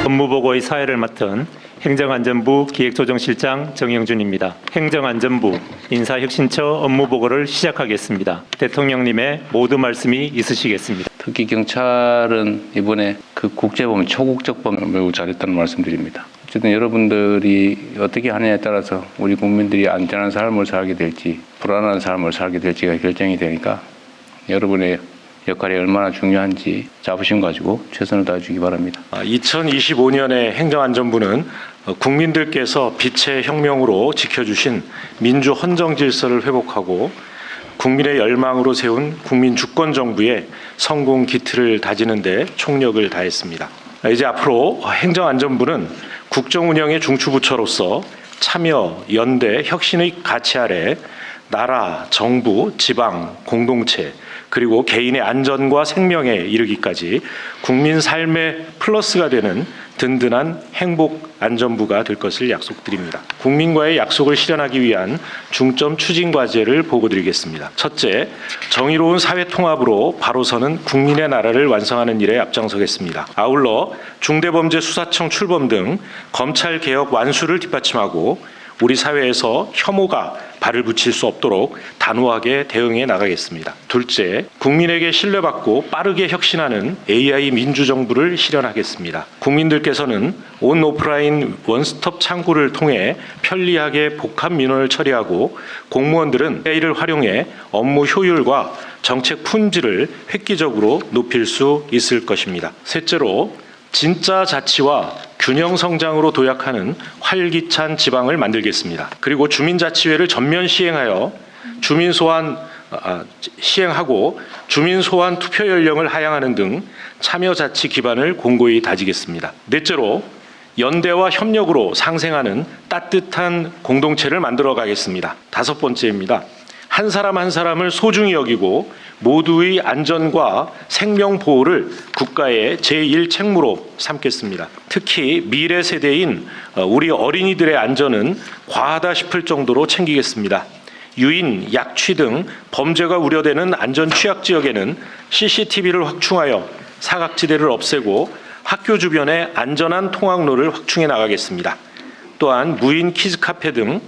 업무보고의 사회를 맡은 행정안전부 기획조정실장 정영준입니다. 행정안전부 인사혁신처 업무보고를 시작하겠습니다. 대통령님의 모든 말씀이 있으시겠습니다. 특히 경찰은 이번에 그 국제범, 초국적 범을 매우 잘했다는 말씀드립니다. 어쨌든 여러분들이 어떻게 하느냐에 따라서 우리 국민들이 안전한 삶을 살게 될지 불안한 삶을 살게 될지가 결정이 되니까 여러분의 역할이 얼마나 중요한지 자부심 가지고 최선을 다해주기 바랍니다. 2025년에 행정안전부는 국민들께서 빛의 혁명으로 지켜주신 민주 헌정 질서를 회복하고 국민의 열망으로 세운 국민 주권 정부의 성공 기틀을 다지는 데 총력을 다했습니다. 이제 앞으로 행정안전부는 국정 운영의 중추부처로서 참여, 연대, 혁신의 가치 아래 나라, 정부, 지방, 공동체 그리고 개인의 안전과 생명에 이르기까지 국민 삶의 플러스가 되는 든든한 행복 안전부가 될 것을 약속드립니다. 국민과의 약속을 실현하기 위한 중점 추진 과제를 보고드리겠습니다. 첫째, 정의로운 사회 통합으로 바로 서는 국민의 나라를 완성하는 일에 앞장서겠습니다. 아울러 중대범죄수사청 출범 등 검찰 개혁 완수를 뒷받침하고 우리 사회에서 혐오가 발을 붙일 수 없도록 단호하게 대응해 나가겠습니다. 둘째, 국민에게 신뢰받고 빠르게 혁신하는 AI 민주정부를 실현하겠습니다. 국민들께서는 온 오프라인 원스톱 창구를 통해 편리하게 복합 민원을 처리하고 공무원들은 AI를 활용해 업무 효율과 정책 품질을 획기적으로 높일 수 있을 것입니다. 셋째로, 진짜 자치와 균형 성장으로 도약하는 활기찬 지방을 만들겠습니다. 그리고 주민자치회를 전면 시행하여 주민 소환 투표 연령을 하향하는 등 참여 자치 기반을 공고히 다지겠습니다. 넷째로, 연대와 협력으로 상생하는 따뜻한 공동체를 만들어 가겠습니다. 다섯 번째입니다. 한 사람 한 사람을 소중히 여기고 모두의 안전과 생명 보호를 국가의 제1 책무로 삼겠습니다. 특히 미래 세대인 우리 어린이들의 안전은 과하다 싶을 정도로 챙기겠습니다. 유인, 약취 등 범죄가 우려되는 안전 취약 지역에는 CCTV를 확충하여 사각지대를 없애고 학교 주변에 안전한 통학로를 확충해 나가겠습니다. 또한 무인 키즈카페 등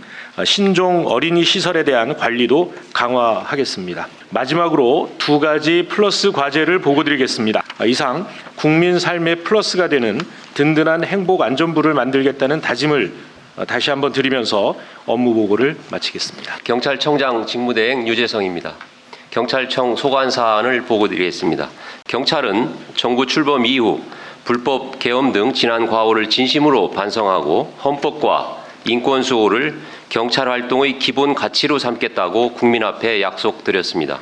신종 어린이 시설에 대한 관리도 강화하겠습니다. 마지막으로 두 가지 플러스 과제를 보고드리겠습니다. 이상 국민 삶의 플러스가 되는 든든한 행복 안전부를 만들겠다는 다짐을 다시 한번 드리면서 업무 보고를 마치겠습니다. 경찰청장 직무대행 유재성입니다. 경찰청 소관 사안을 보고드리겠습니다. 경찰은 정부 출범 이후 불법 계엄 등 지난 과오를 진심으로 반성하고 헌법과 인권 수호를 경찰 활동의 기본 가치로 삼겠다고 국민 앞에 약속드렸습니다.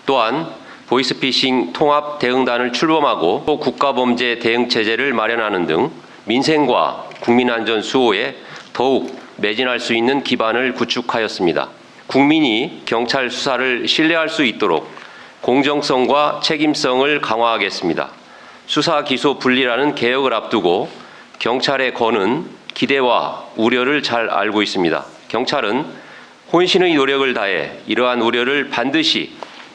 또한 보이스피싱 통합 대응단을 출범하고 국가범죄 대응체제를 마련하는 등 민생과 국민안전 수호에 더욱 매진할 수 있는 기반을 구축하였습니다. 국민이 경찰 수사를 신뢰할 수 있도록 공정성과 책임성을 강화하겠습니다. 수사 기소 분리라는 개혁을 앞두고 경찰에 거는 기대와 우려를 잘 알고 있습니다. 경찰은 혼신의 노력을 다해 이러한 우려를 반드시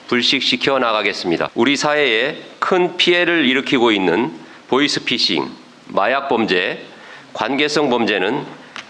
불식시켜 나가겠습니다. 우리 사회에 큰 피해를 일으키고 있는 보이스피싱, 마약범죄, 관계성 범죄는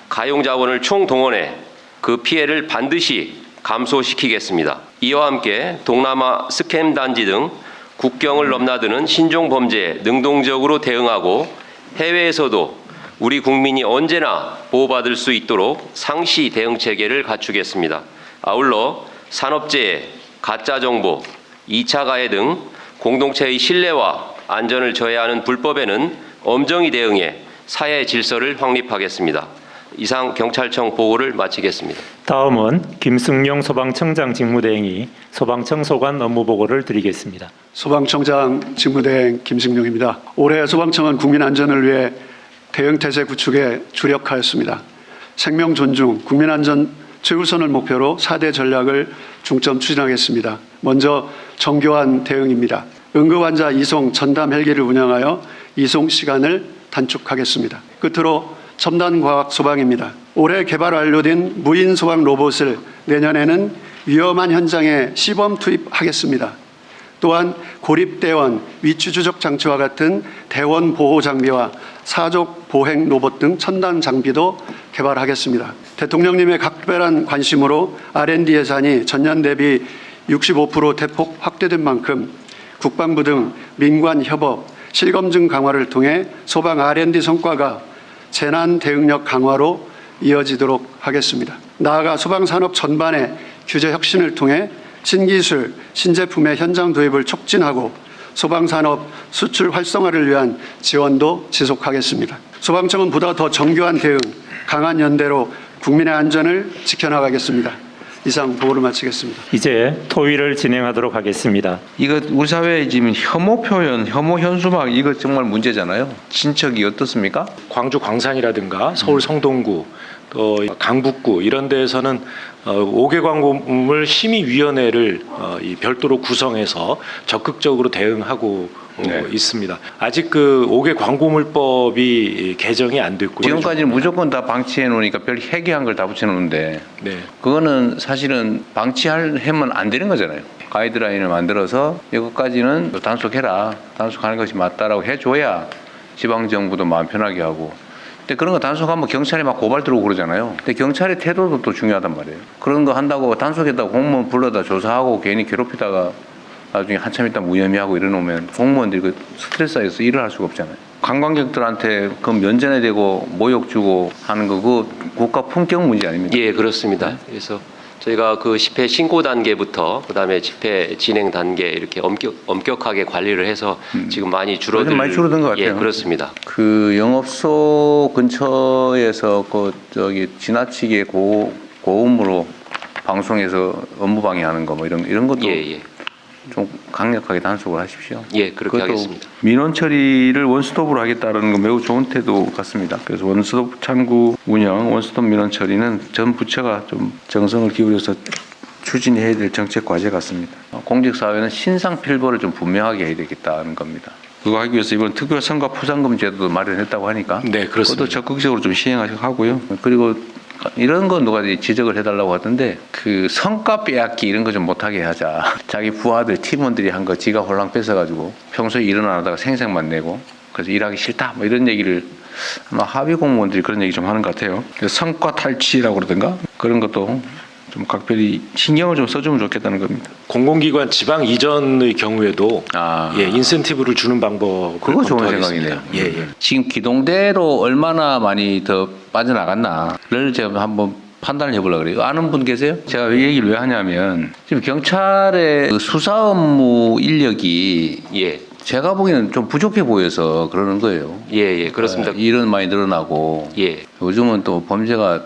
가용자원을 총동원해 그 피해를 반드시 감소시키겠습니다. 이와 함께 동남아 스캠 단지 등 국경을 넘나드는 신종 범죄에 능동적으로 대응하고 해외에서도 우리 국민이 언제나 보호받을 수 있도록 상시 대응 체계를 갖추겠습니다. 아울러 산업재해, 가짜정보, 2차 가해 등 공동체의 신뢰와 안전을 저해하는 불법에는 엄정히 대응해 사회 질서를 확립하겠습니다. 이상 경찰청 보고를 마치겠습니다. 다음은 김승용 소방청장 직무대행이 소방청 소관 업무 보고를 드리겠습니다. 소방청장 직무대행 김승용입니다. 올해 소방청은 국민 안전을 위해 대응태세 구축에 주력하였습니다. 생명 존중, 국민 안전 최우선을 목표로 4대 전략을 중점 추진하겠습니다. 먼저 정교한 대응입니다. 응급환자 이송 전담 헬기를 운영하여 이송 시간을 단축하겠습니다. 끝으로 첨단과학 소방입니다. 올해 개발 완료된 무인 소방 로봇을 내년에는 위험한 현장에 시범 투입하겠습니다. 또한 고립대원, 위치추적 장치와 같은 대원 보호 장비와 사족 보행 로봇 등 첨단 장비도 개발하겠습니다. 대통령님의 각별한 관심으로 R&D 예산이 전년 대비 65% 대폭 확대된 만큼 국방부 등 민관 협업, 실검증 강화를 통해 소방 R&D 성과가 재난 대응력 강화로 이어지도록 하겠습니다. 나아가 소방산업 전반의 규제 혁신을 통해 신기술, 신제품의 현장 도입을 촉진하고 소방산업 수출 활성화를 위한 지원도 지속하겠습니다. 소방청은 보다 더 정교한 대응, 강한 연대로 국민의 안전을 지켜나가겠습니다. 이상 보고를 마치겠습니다. 이제 토의를 진행하도록 하겠습니다. 이거 우리 사회에 지금 혐오 표현, 혐오 현수막 이거 정말 문제잖아요. 친척이 어떻습니까? 광주 광산이라든가 서울 성동구 또 강북구 이런 데에서는 5개 광고물 심의위원회를 별도로 구성해서 적극적으로 대응하고 네. 있습니다. 아직 그 5개 광고물법이 개정이 안 됐고요. 지금까지는 무조건 다 방치해 놓으니까 별 해괴한 걸 다 붙여 놓는데 네. 그거는 사실은 방치하면 안 되는 거잖아요. 가이드라인을 만들어서 이것까지는 단속해라. 단속하는 것이 맞다라고 해줘야 지방정부도 마음 편하게 하고. 근데 그런 거 단속하면 경찰이 막 고발 들어오고 그러잖아요. 근데 경찰의 태도도 또 중요하단 말이에요. 그런 거 한다고 단속했다고 공무원 불러다 조사하고 괜히 괴롭히다가 나중에 한참 있다 무혐의하고 이러놓으면 공무원들이 그 스트레스 쌓여서 일을 할 수가 없잖아요. 관광객들한테 그 면전에 대고 모욕 주고 하는 거 그거 국가 품격 문제 아닙니까? 예, 그렇습니다. 그래서 저희가 그 집회 신고 단계부터 그다음에 집회 진행 단계 이렇게 엄격하게 관리를 해서 지금 많이 요즘 많이 줄어든 것 같아요. 예, 그렇습니다. 그 영업소 근처에서 그 저기 지나치게 고음으로 방송에서 업무 방해하는 거 뭐 이런 것도 예. 좀 강력하게 단속을 하십시오. 예, 그렇게 그것도 하겠습니다. 민원 처리를 원스톱으로 하겠다는 건 매우 좋은 태도 같습니다. 그래서 원스톱 창구 운영, 원스톱 민원 처리는 전 부처가 좀 정성을 기울여서 추진해야 될 정책 과제 같습니다. 공직사회는 신상필벌을 좀 분명하게 해야 되겠다는 겁니다. 그거 하기 위해서 이번 특별 선거 포상금 제도도 마련했다고 하니까 네, 그렇습니다. 그것도 적극적으로 좀 시행하고요. 그리고 이런 건 누가 지적을 해달라고 하던데 그 성과 빼앗기 이런 거 좀 못하게 하자. 자기 부하들 팀원들이 한 거 지가 홀랑 뺏어가지고 평소에 일은 안 하다가 생색만 내고 그래서 일하기 싫다 뭐 이런 얘기를 아마 하위 공무원들이 그런 얘기 좀 하는 것 같아요. 그래서 성과 탈취라고 그러던가 그런 것도 좀 각별히 신경을 좀 써주면 좋겠다는 겁니다. 공공기관 지방 이전의 경우에도 예, 인센티브를 주는 방법 그거 좋은 생각이네요. 예. 지금 기동대로 얼마나 많이 더 빠져나갔나를 제가 한번 판단을 해보려고 그래요. 아는 분 계세요? 제가 이 얘기를 왜 하냐면 지금 경찰의 그 수사 업무 인력이 예. 제가 보기에는 좀 부족해 보여서 그러는 거예요. 예, 그렇습니다. 일은 많이 늘어나고 예. 요즘은 또 범죄가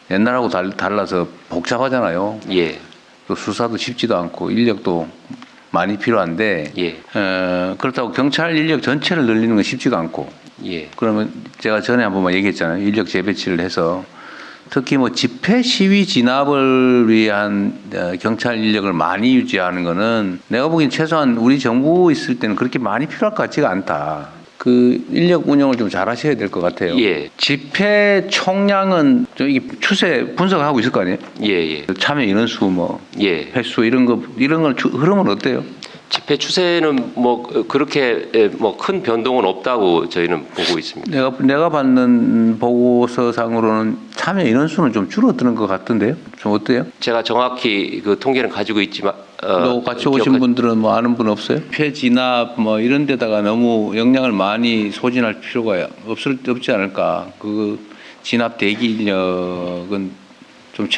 옛날하고 달라서 복잡하잖아요. 예. 또 수사도 쉽지도 않고 인력도 많이 필요한데 예. 그렇다고 경찰 인력 전체를 늘리는 건 쉽지가 않고 예. 그러면 제가 전에 한 번만 얘기했잖아요. 인력 재배치를 해서 특히 뭐 집회 시위 진압을 위한 경찰 인력을 많이 유지하는 거는 내가 보기엔 최소한 우리 정부 있을 때는 그렇게 많이 필요할 것 같지가 않다. 그 인력 운영을 좀 잘 하셔야 될 것 같아요. 예. 집회 총량은 좀 이게 추세 분석하고 있을 거 아니에요? 예. 참여 인원수 뭐 예. 횟수 이런 건 흐름은 어때요? 집회 추세는 뭐 그렇게 뭐 큰 변동은 없다고 저희는 보고 있습니다. 내가 받는 보고서상으로는 참여 인원수는 좀 줄어드는 것 같던데요? 좀 어때요? 제가 정확히 그 통계는 가지고 있지만 또 같이 오신 분들은 뭐 아는 분 없어요? 폐 진압 뭐 이런 데다가 너무 역량을 많이 소진할 필요가 없지 않을까? 그 진압 대기 인력은 좀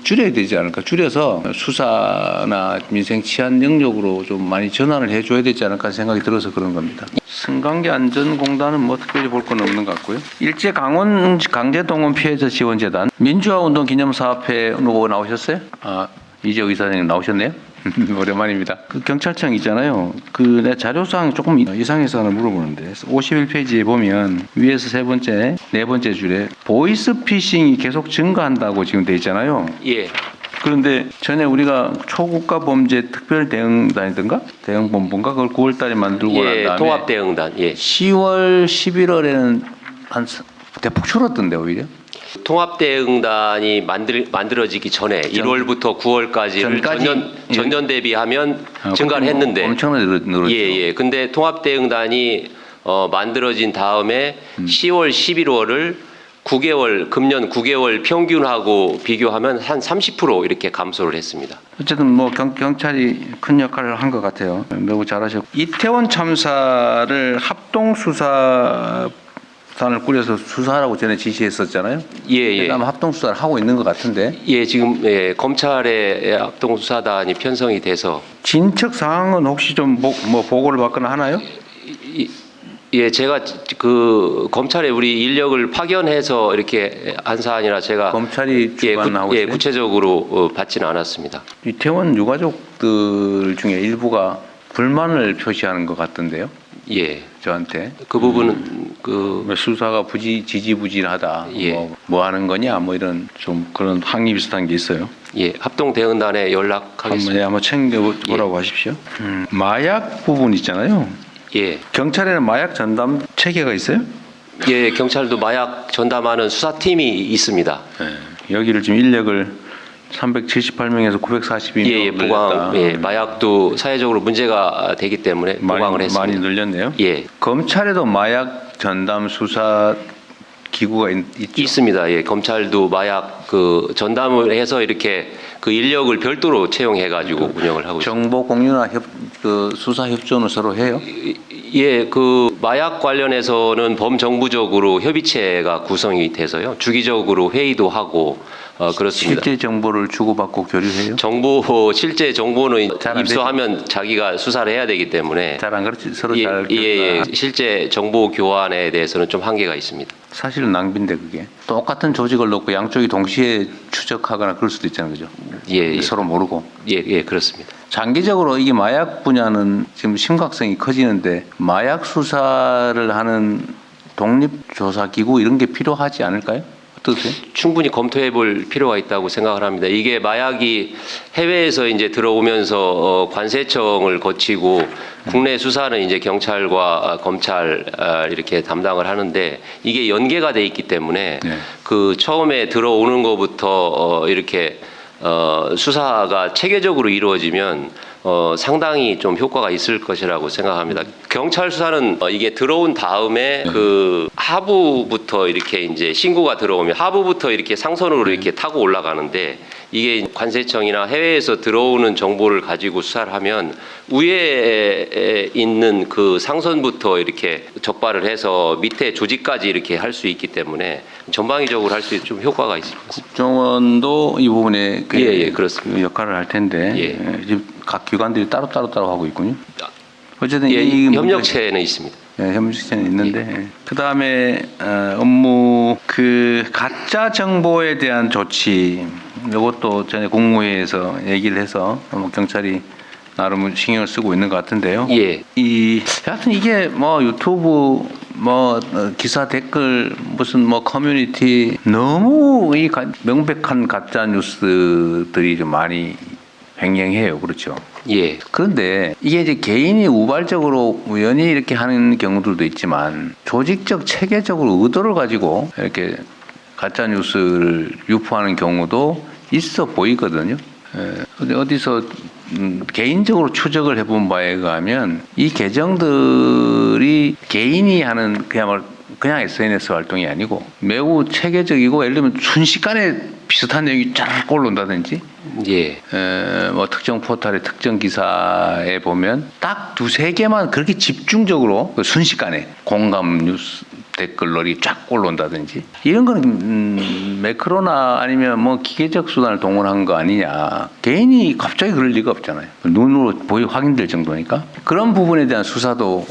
줄여야 되지 않을까? 줄여서 수사나 민생 치안 영역으로 좀 많이 전환을 해줘야 되지 않을까 생각이 들어서 그런 겁니다. 승강기 안전공단은 뭐 특별히 볼 건 없는 것 같고요. 일제 강원 강제동원 피해자 지원재단 민주화운동 기념사업회 누구 나오셨어요? 이재호 이사장님 나오셨네요. 오랜만입니다. 그 경찰청 있잖아요. 내 자료상 조금 이상해서 하나 물어보는데 51페이지에 보면 위에서 세 번째, 네 번째 줄에 보이스피싱이 계속 증가한다고 지금 돼 있잖아요. 예. 그런데 전에 우리가 초국가 범죄 특별 대응단이든가 대응본부인가 그걸 9월달에 만들고 난 예. 다음에 통합 대응단. 예. 10월, 11월에는 한 대폭 줄었던데 오히려. 통합대응단이 만들어지기 전에 1월부터 9월까지를 전년 대비하면 증가를 했는데 엄청나게 늘었죠. 예. 근데 통합대응단이 만들어진 다음에 10월, 11월을 9개월 금년 9개월 평균하고 비교하면 한 30% 이렇게 감소를 했습니다. 어쨌든 뭐 경찰이 큰 역할을 한 것 같아요. 매우 잘하셨고 이태원 참사를 합동 수사단을 꾸려서 수사하라고 전에 지시했었잖아요. 예. 아마 합동 수사를 하고 있는 것 같은데. 예, 지금 검찰의 합동수사단이 편성이 돼서 진척 상황은 혹시 좀 뭐 보고를 받거나 하나요? 예, 제가 그 검찰에 우리 인력을 파견해서 이렇게 한 사안이라 제가 검찰이 주관하고 있어요? 구체적으로 받지는 않았습니다. 이태원 유가족들 중에 일부가 불만을 표시하는 것 같던데요. 예, 저한테 그 부분은 수사가 지지부진하다. 예. 뭐 하는 거냐 뭐 이런 좀 그런 항의 비슷한 게 있어요. 예, 합동대응단에 연락하겠습니다. 한번 챙겨보라고 하십시오. 마약 부분 있잖아요. 예, 경찰에는 마약 전담 체계가 있어요? 예, 경찰도 마약 전담하는 수사팀이 있습니다. 여기를 지금 인력을 378명에서 942명 예, 보강, 마약도 사회적으로 문제가 되기 때문에 보강을 했습니다. 많이 늘렸네요. 예, 검찰에도 마약 전담 수사 기구가 있죠? 있습니다. 예, 검찰도 마약 그 전담을 해서 이렇게 그 인력을 별도로 채용해가지고 운영을 하고 있습니다. 정보 공유나 수사 협조는 서로 해요? 예, 그 마약 관련해서는 범정부적으로 협의체가 구성이 돼서요. 주기적으로 회의도 하고 그렇습니다. 실제 정보를 주고받고 교류해요? 실제 정보는 잘안 입수하면 자기가 수사를 해야 되기 때문에 잘 안 그렇지 서로 예, 잘 예, 실제 정보 교환에 대해서는 좀 한계가 있습니다. 사실은 낭비인데 그게 똑같은 조직을 놓고 양쪽이 동시에 추적하거나 그럴 수도 있잖아요, 그죠? 예. 서로 모르고. 예, 그렇습니다. 장기적으로 이게 마약 분야는 지금 심각성이 커지는데 마약 수사를 하는 독립조사기구 이런 게 필요하지 않을까요? 어떠세요? 충분히 검토해 볼 필요가 있다고 생각을 합니다. 이게 마약이 해외에서 이제 들어오면서 관세청을 거치고 국내 수사는 이제 경찰과 검찰 이렇게 담당을 하는데 이게 연계가 돼 있기 때문에 네. 그 처음에 들어오는 것부터 이렇게 수사가 체계적으로 이루어지면 상당히 좀 효과가 있을 것이라고 생각합니다. 경찰 수사는 이게 들어온 다음에 그 하부부터 이렇게 이제 신고가 들어오면 하부부터 이렇게 상선으로 이렇게 타고 올라가는데 이게 관세청이나 해외에서 들어오는 정보를 가지고 수사를 하면 위에 있는 그 상선부터 이렇게 적발을 해서 밑에 조직까지 이렇게 할 수 있기 때문에 전방위적으로 할 수 좀 효과가 있습니다. 국정원도 이 부분에 예, 그렇습니다. 그 역할을 할 텐데 예. 지금 각 기관들이 따로 하고 있군요. 어쨌든 예, 이 협력체는 있습니다. 협력체는 있는데 그 다음에 업무 그 가짜 정보에 대한 조치 이것도 전에 국무회의에서 얘기를 해서 경찰이 나름 신경을 쓰고 있는 것 같은데요. 예. 하여튼 이게 뭐 유튜브 기사 댓글 무슨 커뮤니티 너무 이 명백한 가짜 뉴스들이 좀 많이 횡행해요. 그렇죠. 예. 그런데 이게 이제 개인이 우발적으로 우연히 이렇게 하는 경우들도 있지만 조직적 체계적으로 의도를 가지고 이렇게 가짜 뉴스를 유포하는 경우도 있어 보이거든요. 근데 어디서 개인적으로 추적을 해본 바에 의하면 이 계정들이 개인이 하는 그냥 SNS 활동이 아니고 매우 체계적이고 예를 들면 순식간에 비슷한 내용이 쫙 올라온다든지 예. 특정 포털의 특정 기사에 보면 딱 두세 개만 그렇게 집중적으로 순식간에 공감 뉴스 댓글들이 쫙 올라온다든지 이런 거는 매크로나 아니면 기계적 수단을 동원한 거 아니냐. 개인이 갑자기 그럴 리가 없잖아요. 눈으로 확인될 정도니까. 그런 부분에 대한 수사도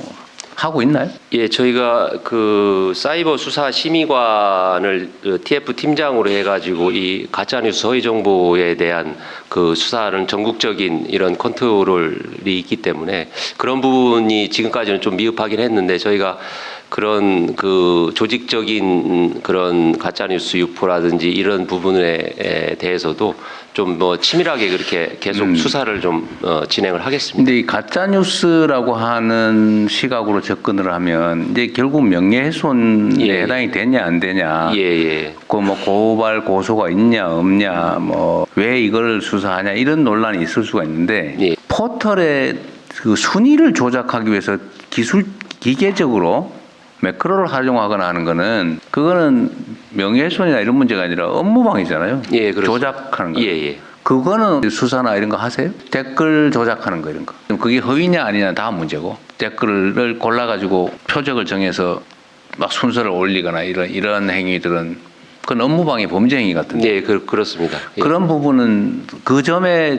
하고 있나요? 예, 저희가 그 사이버 수사 심의관을 TF 팀장으로 해가지고 이 가짜뉴스 허위 정보에 대한 그 수사는 전국적인 이런 컨트롤이 있기 때문에 그런 부분이 지금까지는 좀 미흡하긴 했는데 저희가 그런 그 조직적인 그런 가짜뉴스 유포라든지 이런 부분에 대해서도 좀 뭐 치밀하게 그렇게 계속 수사를 좀 진행을 하겠습니다. 근데 이 가짜 뉴스라고 하는 시각으로 접근을 하면 이제 결국 명예훼손에 예. 해당이 되냐 안 되냐, 예. 그 뭐 고발 고소가 있냐 없냐, 뭐 왜 이걸 수사하냐 이런 논란이 있을 수가 있는데 예. 포털의 그 순위를 조작하기 위해서 기계적으로 매크로를 활용하거나 하는 거는 그거는 명예훼손이나 이런 문제가 아니라 업무방해잖아요. 예, 그렇습니다. 조작하는 거. 예. 그거는 수사나 이런 거 하세요? 댓글 조작하는 거 이런 거. 그게 허위냐 아니냐 다음 문제고 댓글을 골라가지고 표적을 정해서 막 순서를 올리거나 이런 행위들은 그건 업무방해 범죄 행위 같은데. 예, 그렇습니다. 예. 그런 부분은 그 점에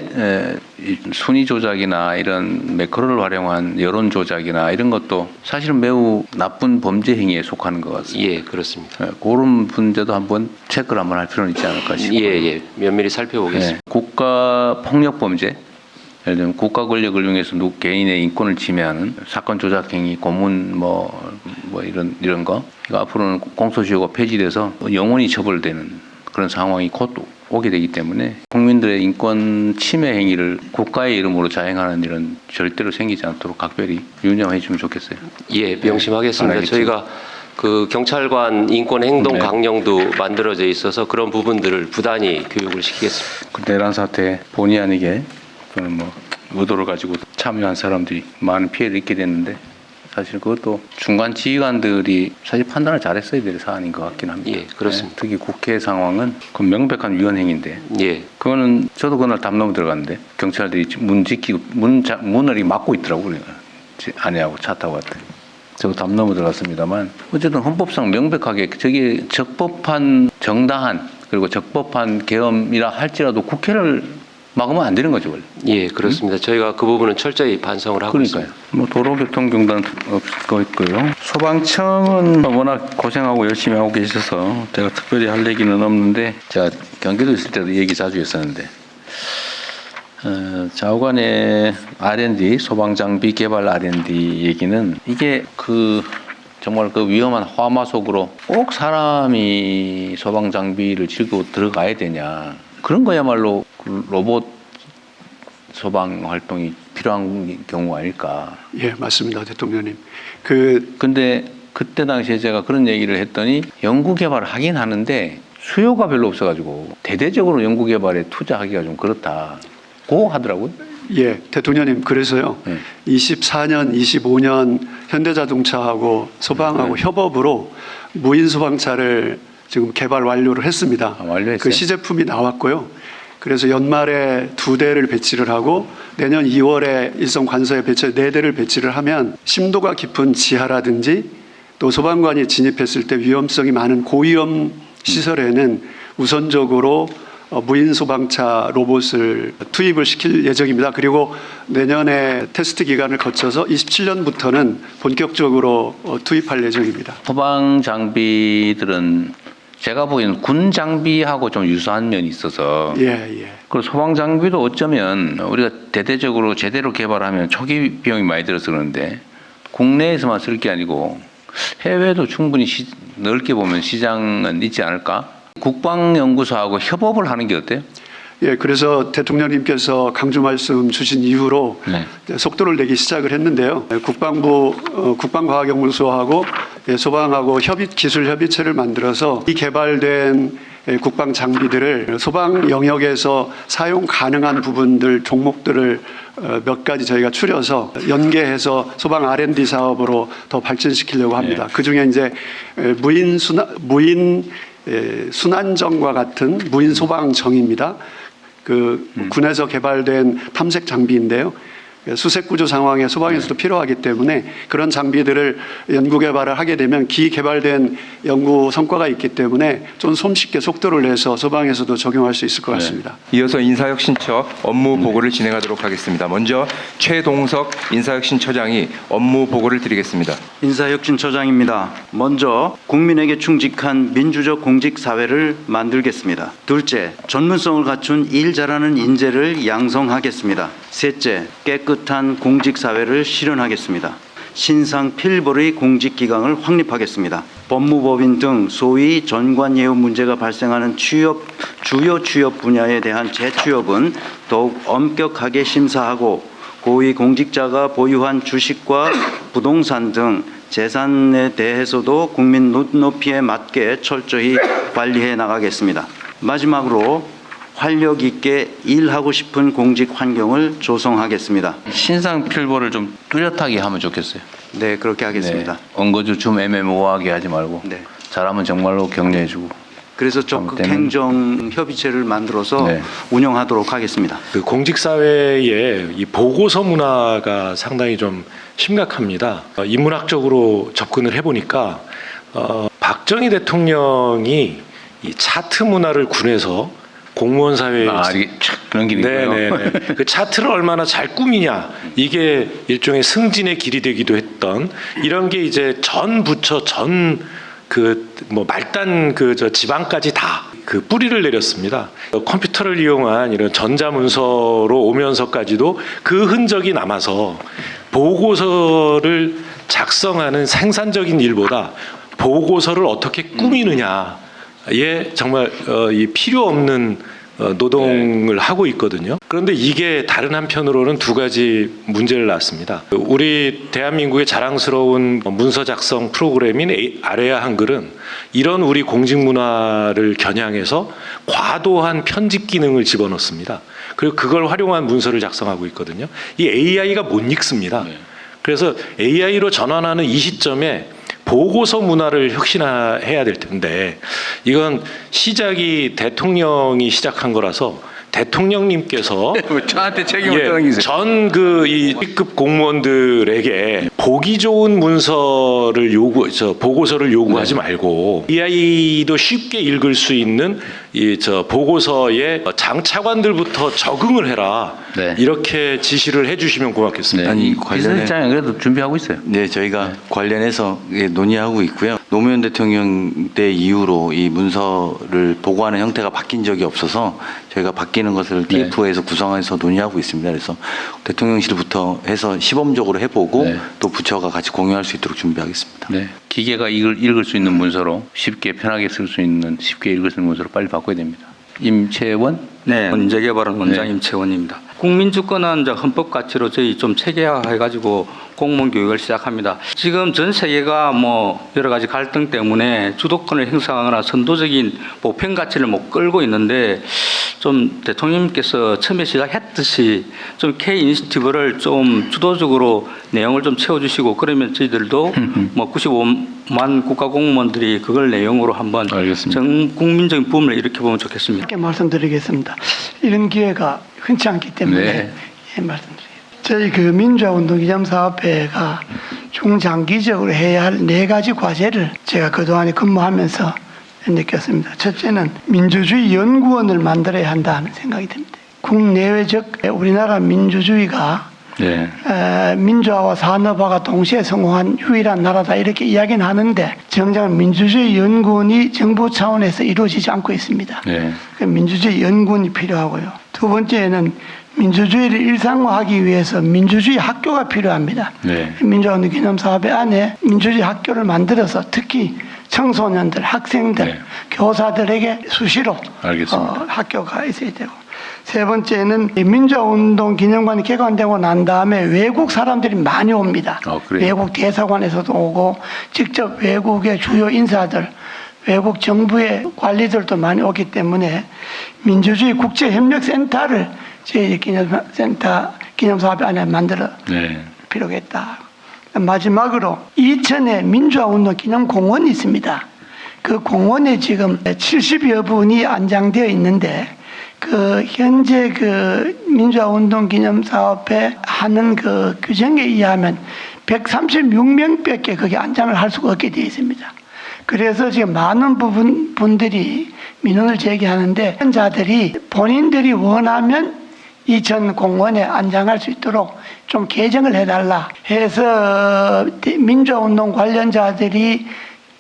이 순위 조작이나 이런 매크로를 활용한 여론 조작이나 이런 것도 사실은 매우 나쁜 범죄 행위에 속하는 것 같습니다. 예, 그렇습니다. 그런 문제도 한번 체크를 한번 할 필요는 있지 않을까 싶어요. 예. 면밀히 살펴보겠습니다. 국가 폭력 범죄, 예를 들면 국가 권력을 이용해서 개인의 인권을 침해하는 사건 조작 행위, 고문 뭐 이런 거. 이거 앞으로는 공소시효가 폐지돼서 영원히 처벌되는 그런 상황이 곧 오게 되기 때문에 국민들의 인권 침해 행위를 국가의 이름으로 자행하는 일은 절대로 생기지 않도록 각별히 유념해 주면 좋겠어요. 예, 명심하겠습니다. 알겠죠. 저희가 그 경찰관 인권 행동 네. 강령도 만들어져 있어서 그런 부분들을 부단히 교육을 시키겠습니다. 그 내란 사태 본의 아니게 또는 뭐 의도를 가지고 참여한 사람들이 많은 피해를 입게 됐는데 사실 그것도 중간 지휘관들이 사실 판단을 잘했어야 될 사안인 것 같긴 합니다. 예, 그렇습니다. 특히 국회 상황은 그 명백한 위헌 행위인데 예, 그거는 저도 그날 담 넘어 들어갔는데 경찰들이 문 지키고 문을 이 막고 있더라고요. 아내하고 차 타고 갔더니 저도 담 넘어 들어갔습니다만 어쨌든 헌법상 명백하게 저게 적법한 정당한 그리고 적법한 계엄이라 할지라도 국회를 막으면 안 되는 거죠, 원래. 예, 그렇습니다. 저희가 그 부분은 철저히 반성을 하고 그러니까요. 있습니다. 뭐 도로교통공단 없고 있고요. 소방청은 워낙 고생하고 열심히 하고 계셔서 제가 특별히 할 얘기는 없는데 제가 경기도 있을 때도 얘기 자주 했었는데 좌우간의 R&D 소방장비 개발 R&D 얘기는 이게 정말 그 위험한 화마 속으로 꼭 사람이 소방장비를 싣고 들어가야 되냐. 그런 거야말로 그 로봇 소방 활동이 필요한 경우 아닐까. 예, 맞습니다, 대통령님. 근데 그때 당시에 제가 그런 얘기를 했더니 연구 개발을 하긴 하는데 수요가 별로 없어가지고 대대적으로 연구 개발에 투자하기가 좀 그렇다. 고 하더라고요. 예, 대통령님, 그래서요. 24년, 25년 현대자동차하고 소방하고 협업으로 무인 소방차를 지금 개발 완료를 했습니다. 완료했어요? 그 시제품이 나왔고요. 그래서 연말에 2대를 배치를 하고 내년 2월에 일선 관서에 4대를 배치를 하면 심도가 깊은 지하라든지 또 소방관이 진입했을 때 위험성이 많은 고위험 시설에는 우선적으로 무인 소방차 로봇을 투입을 시킬 예정입니다. 그리고 내년에 테스트 기간을 거쳐서 27년부터는 본격적으로 투입할 예정입니다. 소방 장비들은 제가 보기에는 군 장비하고 좀 유사한 면이 있어서 예. 그리고 소방 장비도 어쩌면 우리가 대대적으로 제대로 개발하면 초기 비용이 많이 들어서 그러는데 국내에서만 쓸 게 아니고 해외에도 충분히 넓게 보면 시장은 있지 않을까? 국방연구소하고 협업을 하는 게 어때요? 예, 그래서 대통령님께서 강조 말씀 주신 이후로 네. 속도를 내기 시작을 했는데요. 국방부 국방과학연구소하고 소방하고 기술 협의체를 만들어서 이 개발된 국방 장비들을 소방 영역에서 사용 가능한 부분들 종목들을 몇 가지 저희가 추려서 연계해서 소방 R&D 사업으로 더 발전시키려고 합니다. 네. 그 중에 이제 무인 순환정과 같은 무인 소방정입니다. 군에서 개발된 탐색 장비인데요. 수색 구조 상황에 소방에서도 필요하기 때문에 그런 장비들을 연구 개발을 하게 되면 기개발된 연구 성과가 있기 때문에 좀 손쉽게 속도를 내서 소방에서도 적용할 수 있을 것 같습니다. 이어서 인사혁신처 업무 보고를 진행하도록 하겠습니다. 먼저 최동석 인사혁신처장이 업무 보고를 드리겠습니다. 인사혁신처장입니다. 먼저 국민에게 충직한 민주적 공직사회를 만들겠습니다. 둘째, 전문성을 갖춘 일 잘하는 인재를 양성하겠습니다. 셋째, 깨끗한 공직사회를 실현하겠습니다. 신상 필벌의 공직기강을 확립하겠습니다. 법무법인 등 소위 전관예우 문제가 발생하는 주요 취업 분야에 대한 재취업은 더욱 엄격하게 심사하고 고위 공직자가 보유한 주식과 부동산 등 재산에 대해서도 국민 눈높이에 맞게 철저히 관리해 나가겠습니다. 마지막으로 활력 있게 일하고 싶은 공직 환경을 조성하겠습니다. 신상 필보를 좀 뚜렷하게 하면 좋겠어요. 네, 그렇게 하겠습니다. 네. 엉거주 좀 애매모호하게 하지 말고 네. 잘하면 정말로 격려해주고. 그래서 적극 잘못되면- 행정 협의체를 만들어서 네. 운영하도록 하겠습니다. 그 공직사회의 이 보고서 문화가 상당히 좀 심각합니다. 인문학적으로 접근을 해보니까 박정희 대통령이 이 차트 문화를 군해서 공무원 사회에 이게 촥 넘기니까요. 네네. 그 차트를 얼마나 잘 꾸미냐 이게 일종의 승진의 길이 되기도 했던 이런 게 이제 전 부처 전 그 뭐 말단 그 저 지방까지 다 그 뿌리를 내렸습니다. 컴퓨터를 이용한 이런 전자문서로 오면서까지도 그 흔적이 남아서 보고서를 작성하는 생산적인 일보다 보고서를 어떻게 꾸미느냐에 정말 이 필요 없는 노동을 하고 있거든요. 그런데 이게 다른 한편으로는 두 가지 문제를 낳습니다. 우리 대한민국의 자랑스러운 문서 작성 프로그램인 아레아 한글은 이런 우리 공직 문화를 겨냥해서 과도한 편집 기능을 집어넣습니다. 그리고 그걸 활용한 문서를 작성하고 있거든요. 이 AI가 못 읽습니다. 그래서 AI로 전환하는 이 시점에 보고서 문화를 혁신해야 될 텐데 이건 시작이 대통령이 시작한 거라서 대통령님께서 저한테 책임을 떠넘기세요. 전 그 이 B급 공무원들에게 보기 좋은 문서를 보고서를 요구하지 말고 AI도 쉽게 읽을 수 있는 이 보고서에 장차관들부터 적응을 해라. 네. 이렇게 지시를 해주시면 고맙겠습니다. 아니, 관련해- 비서실장이 그래도 준비하고 있어요. 네, 저희가 관련해서 논의하고 있고요. 노무현 대통령 때 이후로 이 문서를 보고하는 형태가 바뀐 적이 없어서 저희가 바뀌는 것을 TF에서 구성해서 논의하고 있습니다. 그래서 대통령실부터 해서 시범적으로 해보고 네. 또 부처가 같이 공유할 수 있도록 준비하겠습니다. 네. 기계가 읽을 수 있는 문서로 쉽게 편하게 쓸 수 있는 쉽게 읽을 수 있는 문서로 빨리 바꿔야 됩니다. 임채원? 네, 인재개발원 원장 네. 임채원입니다. 국민주권은 이제 헌법 가치로 저희 좀 체계화해가지고 공무원 교육을 시작합니다. 지금 전 세계가 뭐 여러 가지 갈등 때문에 주도권을 행사하거나 선도적인 보편 가치를 못 끌고 있는데 좀 대통령님께서 처음에 시작했듯이 좀 K 인시티브를 좀 주도적으로 내용을 좀 채워주시고 그러면 저희들도 뭐 95만 국가공무원들이 그걸 내용으로 한번 알겠습니다. 전 국민적인 붐을 일으켜보면 좋겠습니다. 이렇게 말씀드리겠습니다. 이런 기회가 흔치 않기 때문에 네. 말씀드려요. 저희 그 민주화운동기념사업회가 중장기적으로 해야 할 4가지 과제를 제가 그동안에 근무하면서 느꼈습니다. 첫째는 민주주의 연구원을 만들어야 한다는 생각이 듭니다. 국내외적 우리나라 민주주의가 네. 민주화와 산업화가 동시에 성공한 유일한 나라다 이렇게 이야기는 하는데 정작 민주주의 연구원이 정부 차원에서 이루어지지 않고 있습니다. 네. 민주주의 연구원이 필요하고요. 두 번째는 민주주의를 일상화하기 위해서 민주주의 학교가 필요합니다. 네. 민주화운동 기념사업회 안에 민주주의 학교를 만들어서 특히 청소년들, 학생들, 네. 교사들에게 수시로 알겠습니다. 학교가 있어야 되고 세 번째는 민주화운동 기념관이 개관되고 난 다음에 외국 사람들이 많이 옵니다. 그래요? 외국 대사관에서도 오고 직접 외국의 주요 인사들 외국 정부의 관리들도 많이 오기 때문에 민주주의 국제협력센터를 저희 기념사업회 안에 만들어 네. 필요가 있다. 마지막으로 이천에 민주화운동 기념공원이 있습니다. 그 공원에 지금 70여 분이 안장되어 있는데 그 현재 그 민주화운동 기념사업회 하는 그 규정에 의하면 136명밖에 거기 안장을 할 수가 없게 되어 있습니다. 그래서 지금 많은 분들이 민원을 제기하는데 자들이 본인들이 원하면 이 전 공원에 안장할 수 있도록 좀 개정을 해달라 해서 민주화운동 관련자들이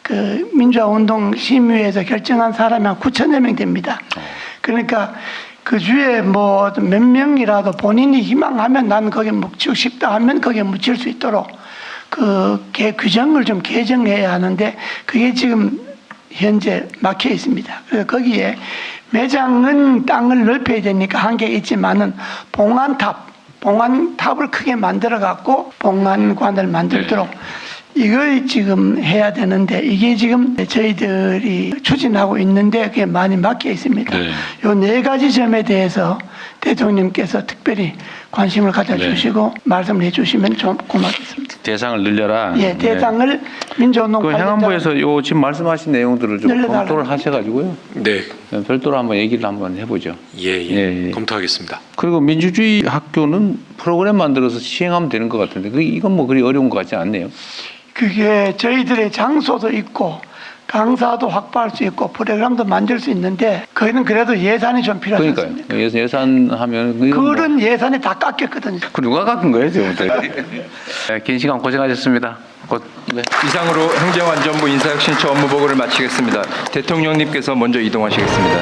그 민주화운동 심의에서 결정한 사람이 한 9천여 명 됩니다. 그러니까 그 주에 뭐 몇 명이라도 본인이 희망하면 난 거기에 묻히고 싶다 하면 거기에 묻힐 수 있도록 그 규정을 좀 개정해야 하는데 그게 지금 현재 막혀 있습니다. 그래서 거기에 매장은 땅을 넓혀야 되니까 한계가 있지만은 봉안탑을 크게 만들어 갖고 봉안관을 만들도록 이걸 지금 해야 되는데 이게 지금 저희들이 추진하고 있는데 그게 많이 막혀 있습니다. 요 네 가지 점에 대해서 대통령께서 특별히 관심을 가져주시고 말씀을 해주시면 좀 고맙겠습니다. 대상을 늘려라. 예, 대상을 민주운동 그 행안부에서 요 지금 말씀하신 내용들을 좀 늘려달라고. 검토를 하셔가지고요. 네, 별도로 한번 얘기를 한번 해보죠. 예. 검토하겠습니다. 그리고 민주주의 학교는 프로그램 만들어서 시행하면 되는 것 같은데 이건 뭐 그리 어려운 것 같지 않네요. 그게 저희들의 장소도 있고 강사도 확보할 수 있고 프로그램도 만들 수 있는데 거기는 그래도 예산이 좀 필요하지 않습니까? 그러니까요. 예산하면 그런 예산이 다 깎였거든요. 그 누가 깎은 거예요, 지금부터? 긴 시간 고생하셨습니다. 이상으로 행정안전부 인사혁신처 업무보고를 마치겠습니다. 대통령님께서 먼저 이동하시겠습니다.